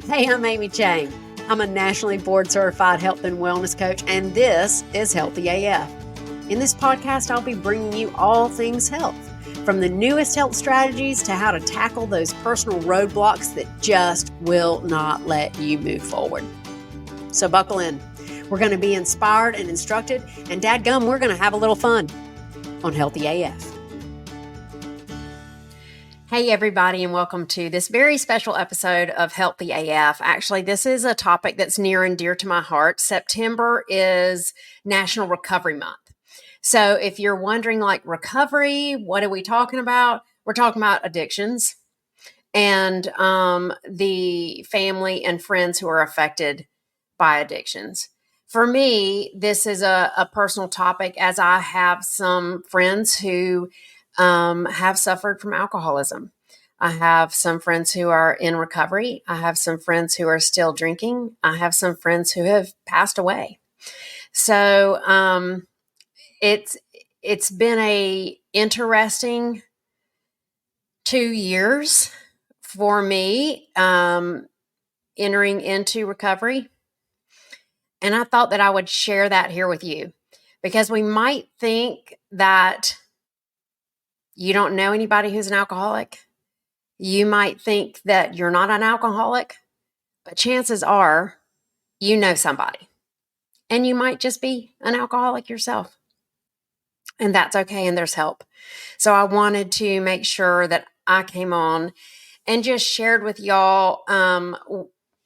Hey, I'm Amy Chang. I'm a nationally board certified health and wellness coach, and this is Healthy AF. In this podcast, I'll be bringing you all things health, from the newest health strategies to how to tackle those personal roadblocks that just will not let you move forward. So buckle in. We're going to be inspired and instructed, and dadgum, we're going to have a little fun on Healthy AF. Hey, everybody, and welcome to this very special episode of Healthy AF. Actually, this is a topic that's near and dear to my heart. September is National Recovery Month. So if you're wondering, like, recovery, what are we talking about? We're talking about addictions and the family and friends who are affected by addictions. For me, this is a personal topic, as I have some friends who have suffered from alcoholism. I have some friends who are in recovery. I have some friends who are still drinking. I have some friends who have passed away. So it's been a interesting 2 years for me entering into recovery. And I thought that I would share that here with you, because we might think that you don't know anybody who's an alcoholic. You might think that you're not an alcoholic, but chances are you know somebody, and you might just be an alcoholic yourself. And that's okay, and there's help. So I wanted to make sure that I came on and just shared with y'all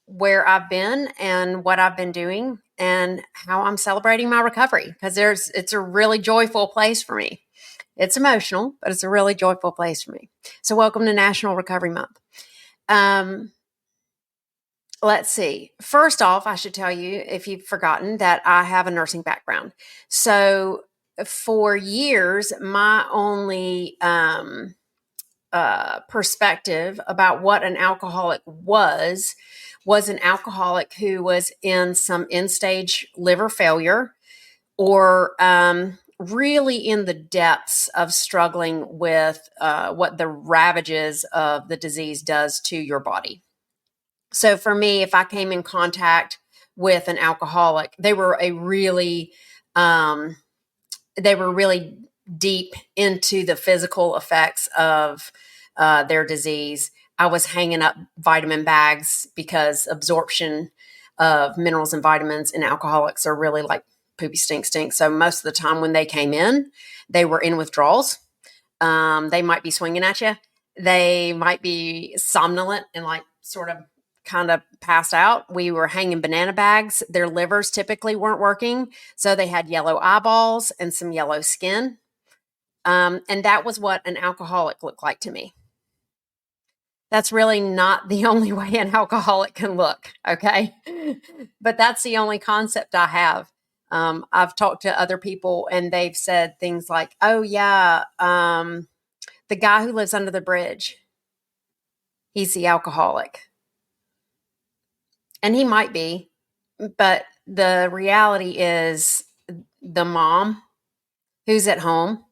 where I've been and what I've been doing and how I'm celebrating my recovery, because it's a really joyful place for me. It's emotional, but it's a really joyful place for me. So welcome to National Recovery Month. Let's see. First off, I should tell you, if you've forgotten, that I have a nursing background. So for years, my only perspective about what an alcoholic was an alcoholic who was in some end-stage liver failure, or really in the depths of struggling with what the ravages of the disease does to your body. So for me, if I came in contact with an alcoholic, they were really deep into the physical effects of their disease. I was hanging up vitamin bags because absorption of minerals and vitamins in alcoholics are really like poopy stink. So most of the time when they came in, they were in withdrawals. They might be swinging at you. They might be somnolent and like sort of kind of passed out. We were hanging banana bags. Their livers typically weren't working. So they had yellow eyeballs and some yellow skin. And that was what an alcoholic looked like to me. That's really not the only way an alcoholic can look, okay? But that's the only concept I have. I've talked to other people and they've said things like, oh yeah, the guy who lives under the bridge, he's the alcoholic. And he might be, but the reality is the mom who's at home,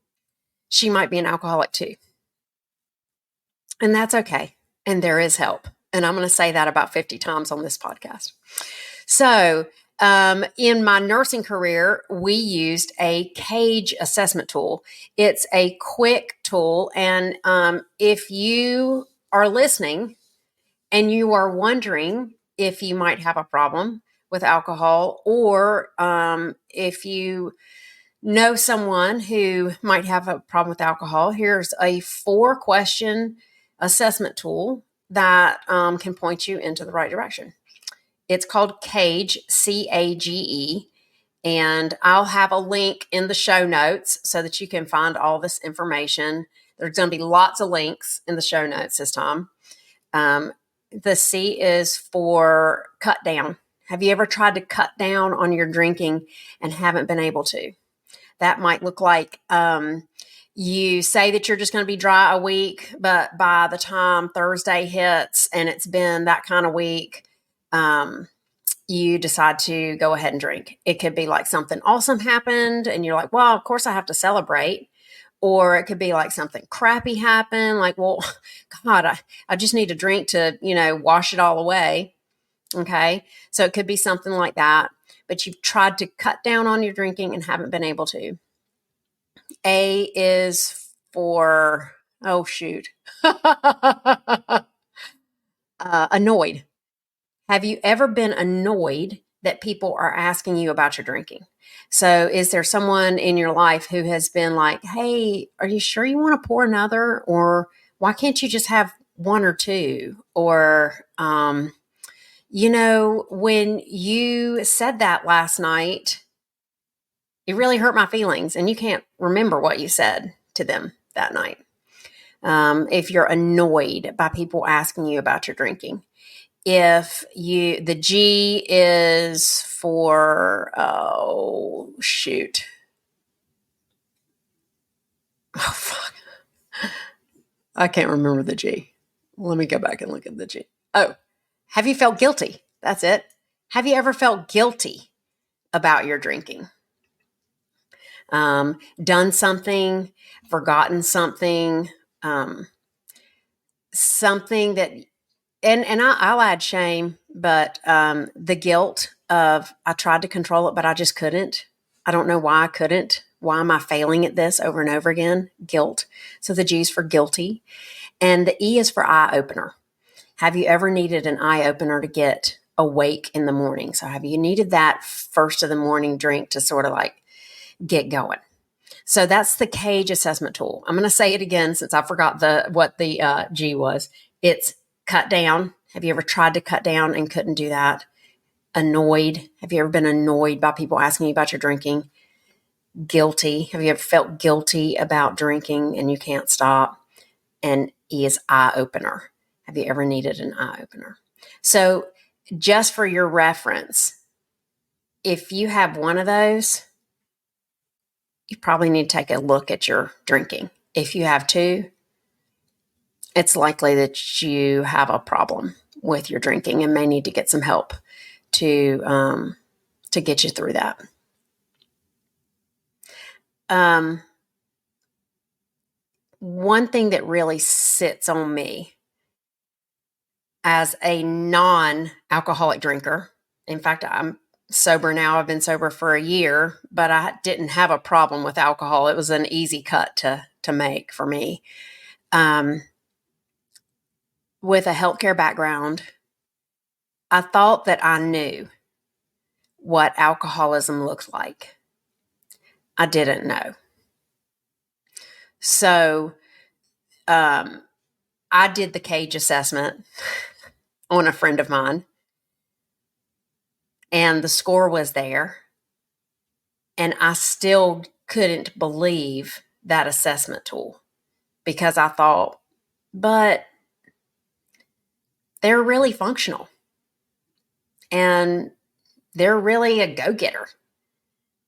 she might be an alcoholic too. And that's okay. And there is help. And I'm going to say that about 50 times on this podcast. So in my nursing career, we used a CAGE assessment tool. It's a quick tool. And if you are listening and you are wondering if you might have a problem with alcohol, or if you know someone who might have a problem with alcohol, here's a 4-question assessment tool that can point you into the right direction. It's called CAGE, CAGE, and I'll have a link in the show notes so that you can find all this information. There's going to be lots of links in the show notes this time. The C is for cut down. Have you ever tried to cut down on your drinking and haven't been able to? That might look like you say that you're just going to be dry a week, but by the time Thursday hits and it's been that kind of week, you decide to go ahead and drink. It could be like something awesome happened and you're like, well, of course I have to celebrate. Or it could be like something crappy happened. Like, well, God, I just need a drink to, wash it all away. Okay. So it could be something like that, but you've tried to cut down on your drinking and haven't been able to. A is for, oh, shoot, annoyed. Have you ever been annoyed that people are asking you about your drinking? So, is there someone in your life who has been like, hey, are you sure you want to pour another? Or why can't you just have one or two? Or, when you said that last night, it really hurt my feelings, and you can't remember what you said to them that night. If you're annoyed by people asking you about your drinking, the G is for, oh, shoot. Oh, fuck. I can't remember the G. Let me go back and look at the G. Oh, have you felt guilty? That's it. Have you ever felt guilty about your drinking? Done something, forgotten something, something that, and I'll add shame, but the guilt of I tried to control it, but I just couldn't. I don't know why I couldn't. Why am I failing at this over and over again? Guilt. So the G is for guilty. And the E is for eye opener. Have you ever needed an eye opener to get awake in the morning? So have you needed that first of the morning drink to sort of like get going? So that's the CAGE assessment tool. I'm going to say it again since I forgot what the G was. It's cut down. Have you ever tried to cut down and couldn't do that? Annoyed. Have you ever been annoyed by people asking you about your drinking? Guilty. Have you ever felt guilty about drinking and you can't stop? And E is eye opener. Have you ever needed an eye opener? So just for your reference, if you have one of those, you probably need to take a look at your drinking. If you have two, it's likely that you have a problem with your drinking and may need to get some help to get you through that. One thing that really sits on me as a non-alcoholic drinker, in fact, I'm sober now. I've been sober for a year, but I didn't have a problem with alcohol. It was an easy cut to make for me. With a healthcare background, I thought that I knew what alcoholism looked like. I didn't know. So I did the CAGE assessment on a friend of mine, and the score was there. And I still couldn't believe that assessment tool because I thought, but they're really functional and they're really a go-getter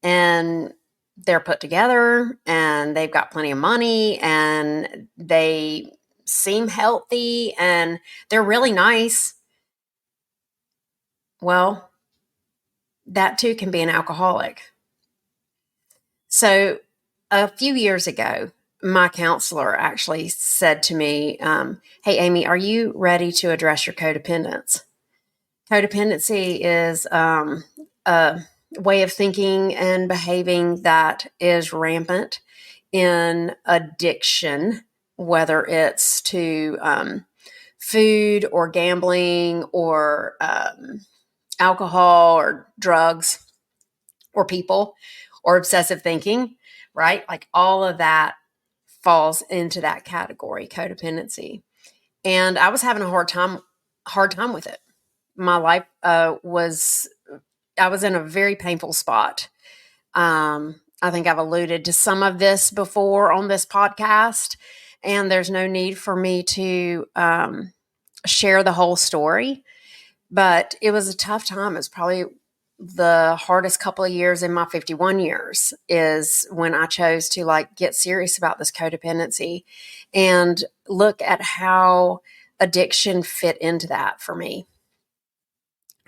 and they're put together and they've got plenty of money and they seem healthy and they're really nice. Well, that too can be an alcoholic. So a few years ago, my counselor actually said to me, hey, Amy, are you ready to address your codependence? Codependency is a way of thinking and behaving that is rampant in addiction, whether it's to food or gambling or alcohol or drugs or people or obsessive thinking, right? Like all of that falls into that category, codependency. And I was having a hard time with it. My life I was in a very painful spot. I think I've alluded to some of this before on this podcast, and there's no need for me to share the whole story, but it was a tough time. It was probably the hardest couple of years in my 51 years is when I chose to like get serious about this codependency and look at how addiction fit into that for me.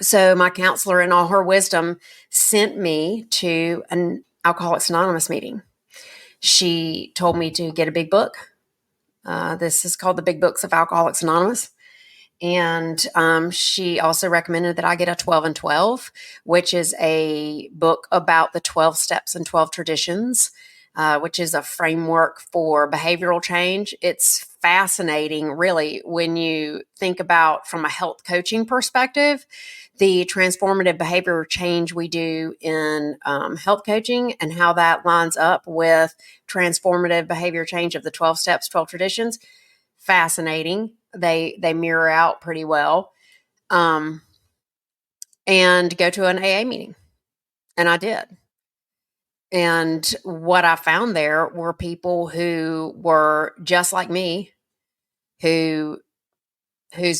So my counselor in all her wisdom sent me to an Alcoholics Anonymous meeting. She told me to get a big book. This is called The Big Books of Alcoholics Anonymous. And she also recommended that I get a 12 and 12, which is a book about the 12 steps and 12 traditions, which is a framework for behavioral change. It's fascinating, really, when you think about from a health coaching perspective, the transformative behavior change we do in health coaching and how that lines up with transformative behavior change of the 12 steps, 12 traditions. Fascinating. They mirror out pretty well. And go to an AA meeting. And I did. And what I found there were people who were just like me, whose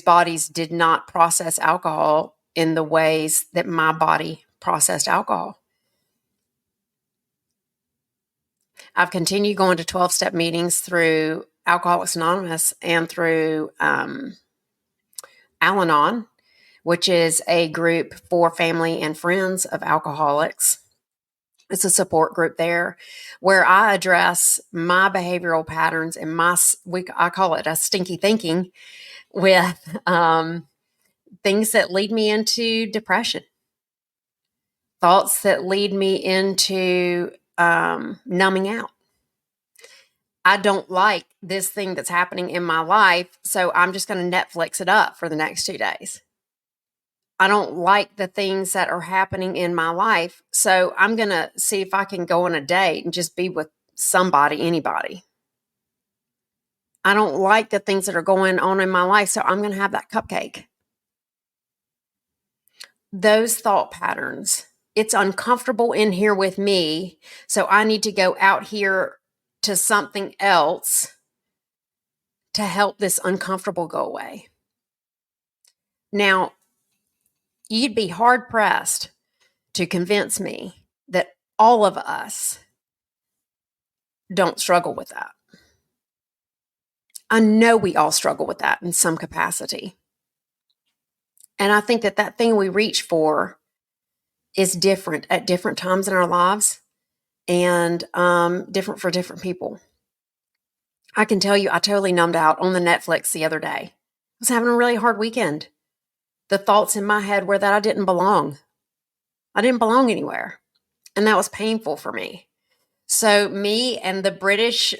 bodies did not process alcohol in the ways that my body processed alcohol. I've continued going to 12-step meetings through Alcoholics Anonymous and through Al-Anon, which is a group for family and friends of alcoholics. It's a support group there where I address my behavioral patterns and I call it a stinky thinking with things that lead me into depression, thoughts that lead me into numbing out. I don't like this thing that's happening in my life, so I'm just going to Netflix it up for the next 2 days. I don't like the things that are happening in my life, so I'm going to see if I can go on a date and just be with somebody, anybody. I don't like the things that are going on in my life, so I'm going to have that cupcake. Those thought patterns, it's uncomfortable in here with me, so I need to go out here to something else to help this uncomfortable go away. Now, you'd be hard pressed to convince me that all of us don't struggle with that. I know we all struggle with that in some capacity. And I think that thing we reach for is different at different times in our lives and different for different people. I can tell you, I totally numbed out on the Netflix the other day. I was having a really hard weekend. The thoughts in my head were that I didn't belong. I didn't belong anywhere. And that was painful for me. So me and the British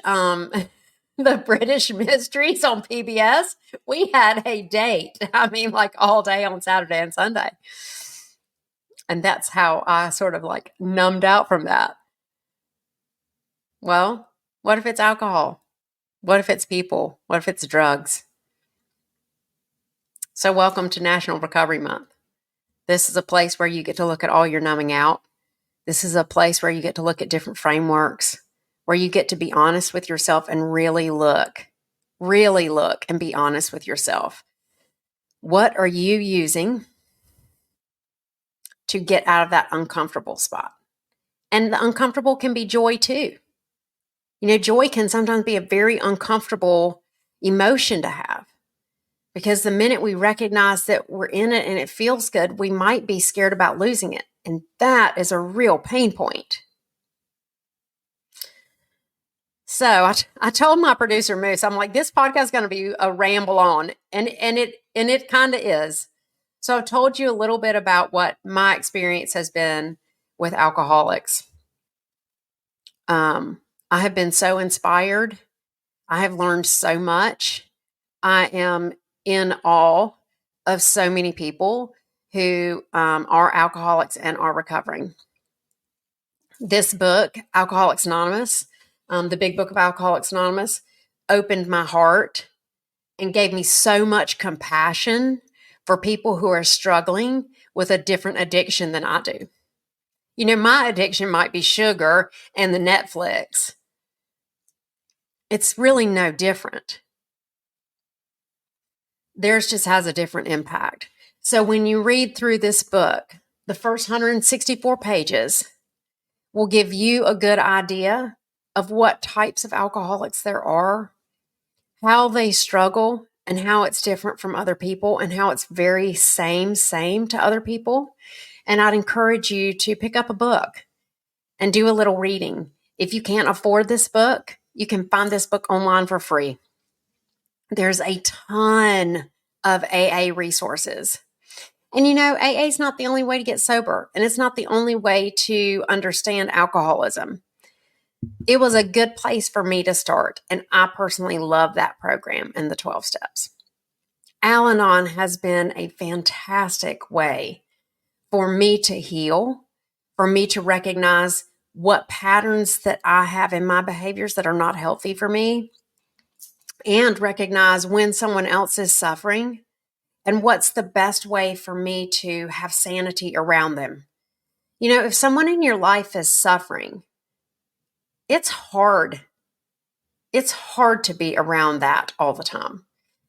mysteries on PBS, we had a date. I mean, like all day on Saturday and Sunday. And that's how I sort of like numbed out from that. Well, what if it's alcohol? What if it's people? What if it's drugs? So welcome to National Recovery Month. This is a place where you get to look at all your numbing out. This is a place where you get to look at different frameworks, where you get to be honest with yourself and really look and be honest with yourself. What are you using to get out of that uncomfortable spot? And the uncomfortable can be joy too. You know, joy can sometimes be a very uncomfortable emotion to have because the minute we recognize that we're in it and it feels good, we might be scared about losing it. And that is a real pain point. So I told my producer Moose, I'm like, this podcast is going to be a ramble on, and it kind of is. So I've told you a little bit about what my experience has been with alcoholics. I have been so inspired. I have learned so much. I am in awe of so many people who are alcoholics and are recovering. This book, Alcoholics Anonymous, the big book of Alcoholics Anonymous, opened my heart and gave me so much compassion for people who are struggling with a different addiction than I do. You know, my addiction might be sugar and the Netflix. It's really no different. Theirs just has a different impact. So when you read through this book, the first 164 pages will give you a good idea of what types of alcoholics there are, how they struggle, and how it's different from other people, and how it's very same to other people. And I'd encourage you to pick up a book and do a little reading. If you can't afford this book, you can find this book online for free. There's a ton of AA resources. And AA is not the only way to get sober, and it's not the only way to understand alcoholism. It was a good place for me to start, and I personally love that program and the 12 steps. Al-Anon has been a fantastic way for me to heal, for me to recognize what patterns that I have in my behaviors that are not healthy for me, and recognize when someone else is suffering and what's the best way for me to have sanity around them. If someone in your life is suffering, it's hard. It's hard to be around that all the time.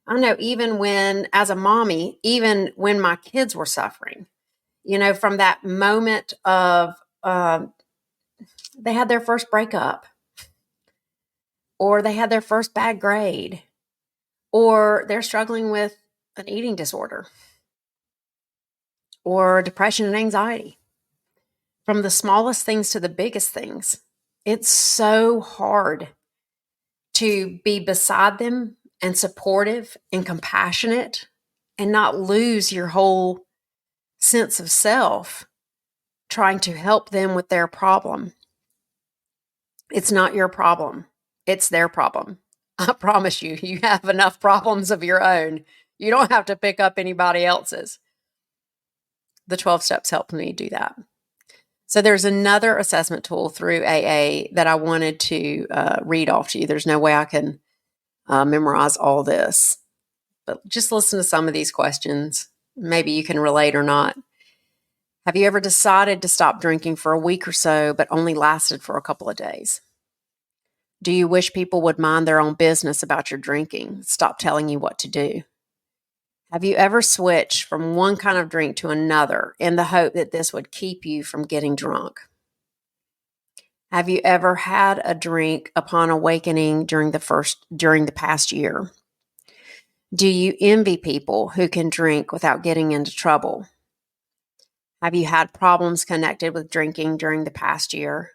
I know even when, as a mommy, even when my kids were suffering, from that moment of they had their first breakup, or they had their first bad grade, or they're struggling with an eating disorder, or depression and anxiety. From the smallest things to the biggest things, it's so hard to be beside them and supportive and compassionate and not lose your whole sense of self trying to help them with their problem. It's not your problem. It's their problem. I promise you, you have enough problems of your own. You don't have to pick up anybody else's. The 12 steps helped me do that. So there's another assessment tool through AA that I wanted to read off to you. There's no way I can memorize all this, but just listen to some of these questions. Maybe you can relate or not. Have you ever decided to stop drinking for a week or so, but only lasted for a couple of days? Do you wish people would mind their own business about your drinking? Stop telling you what to do. Have you ever switched from one kind of drink to another in the hope that this would keep you from getting drunk? Have you ever had a drink upon awakening during the past year? Do you envy people who can drink without getting into trouble? Have you had problems connected with drinking during the past year?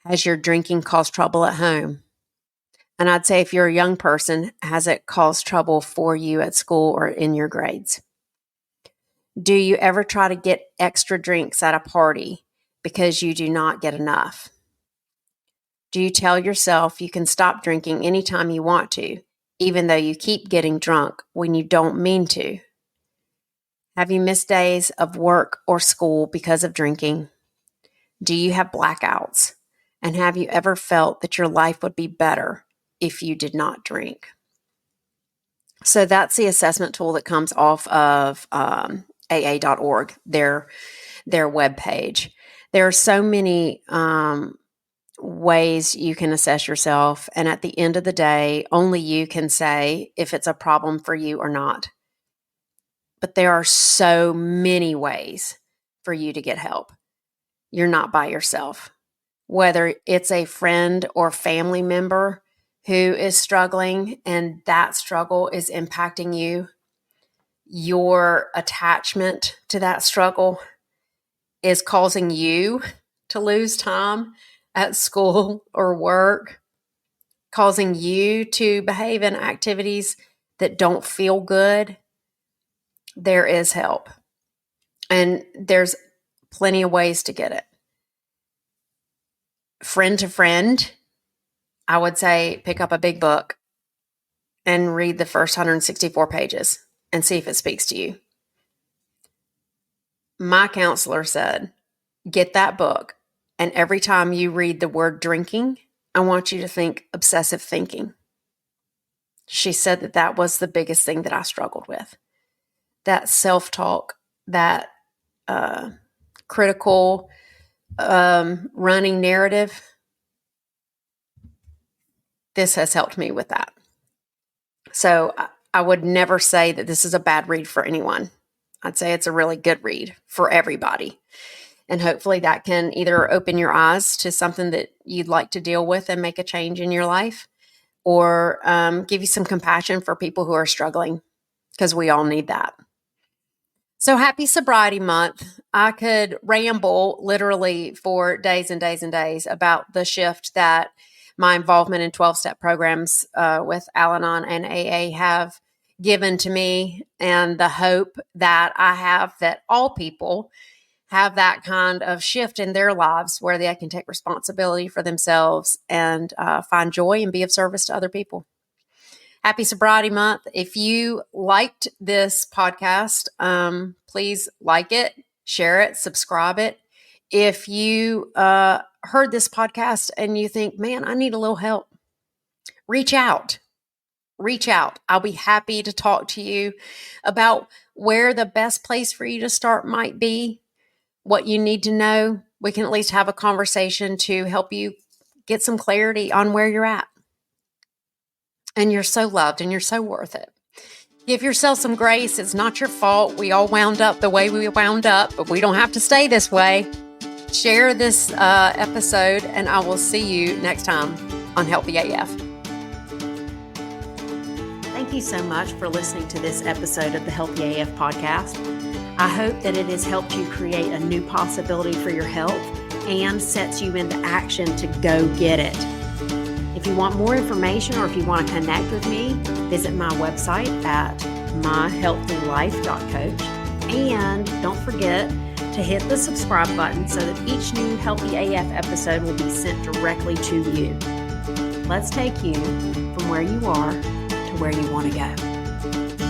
Has your drinking caused trouble at home? And I'd say if you're a young person, has it caused trouble for you at school or in your grades? Do you ever try to get extra drinks at a party because you do not get enough? Do you tell yourself you can stop drinking anytime you want to, even though you keep getting drunk when you don't mean to? Have you missed days of work or school because of drinking? Do you have blackouts? And have you ever felt that your life would be better if you did not drink? So that's the assessment tool that comes off of AA.org, their webpage. There are so many ways you can assess yourself. And at the end of the day, only you can say if it's a problem for you or not. But there are so many ways for you to get help. You're not by yourself. Whether it's a friend or family member who is struggling and that struggle is impacting you, your attachment to that struggle is causing you to lose time at school or work, causing you to behave in activities that don't feel good, there is help. And there's plenty of ways to get it. Friend to friend, I would say pick up a big book and read the first 164 pages and see if it speaks to you. My counselor said, get that book, and every time you read the word drinking, I want you to think obsessive thinking. She said that was the biggest thing that I struggled with. That self-talk, that critical running narrative. This has helped me with that. So I would never say that this is a bad read for anyone. I'd say it's a really good read for everybody. And hopefully that can either open your eyes to something that you'd like to deal with and make a change in your life, or give you some compassion for people who are struggling, because we all need that. So happy Sobriety Month. I could ramble literally for days and days and days about the shift that my involvement in 12-step programs with Al-Anon and AA have given to me and the hope that I have that all people have that kind of shift in their lives where they can take responsibility for themselves and find joy and be of service to other people. Happy Sobriety Month. If you liked this podcast, please like it, share it, subscribe it. If you heard this podcast and you think, man, I need a little help, reach out. Reach out. I'll be happy to talk to you about where the best place for you to start might be, what you need to know. We can at least have a conversation to help you get some clarity on where you're at. And you're so loved and you're so worth it. Give yourself some grace. It's not your fault. We all wound up the way we wound up, but we don't have to stay this way. Share this episode, and I will see you next time on Healthy AF. Thank you so much for listening to this episode of the Healthy AF podcast. I hope that it has helped you create a new possibility for your health and sets you into action to go get it. If you want more information or if you want to connect with me, visit my website at myhealthylife.coach. And don't forget to hit the subscribe button so that each new Healthy AF episode will be sent directly to you. Let's take you from where you are to where you want to go.